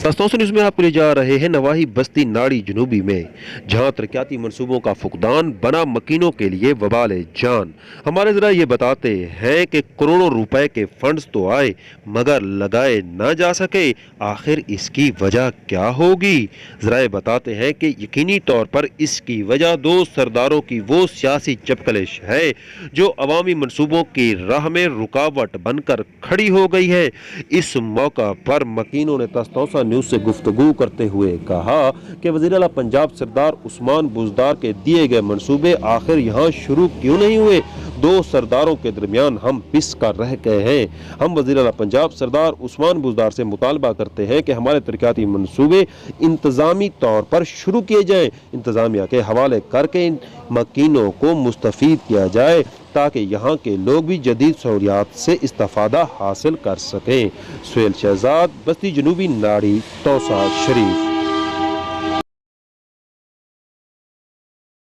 दोस्तों न्यूज़ में आपको ले जा रहे हैं नवाही बस्ती नाड़ी जनूबी में, जहां तरक्याती मंसूबों का फुकदान बना मकीनों के लिए वबाल जान। हमारे ज़रा ये बताते हैं कि करोड़ों रुपए के फंड्स तो आए मगर लगाए ना जा सके, आखिर इसकी वजह क्या होगी। ज़रा ये बताते हैं कि यकीनी तौर पर इसकी वजह दो सरदारों की वो सियासी चपकलिश है जो अवामी मंसूबों की राह में रुकावट बनकर खड़ी हो गई है। इस मौका पर मकीनों ने तस्तौसा न्यूज़ से गुफ्तगू करते हुए कहा कि वज़ीर आला पंजाब सरदार उस्मान बुज़दार के दिए गए मंसूबे आखिर यहाँ शुरू क्यों नहीं हुए। दो सरदारों के दरमियान हम पिस कर रह गए हैं। हम वज़ीर आला पंजाब सरदार उस्मान बुज़दार से मुतालबा करते हैं कि हमारे तरक्याती मंसूबे इंतज़ामी तौर पर शुरू किए जाएँ, इंतज़ामिया के हवाले करके इन मकीनों को मुस्तफ़ीद किया जाए ताकि यहाँ के लोग भी जदीद सहूलियात से इस्तिफ़ादा हासिल कर सकें। सुहेल शहजाद, बस्ती जनूबी नाड़ी, तौसा शरीफ।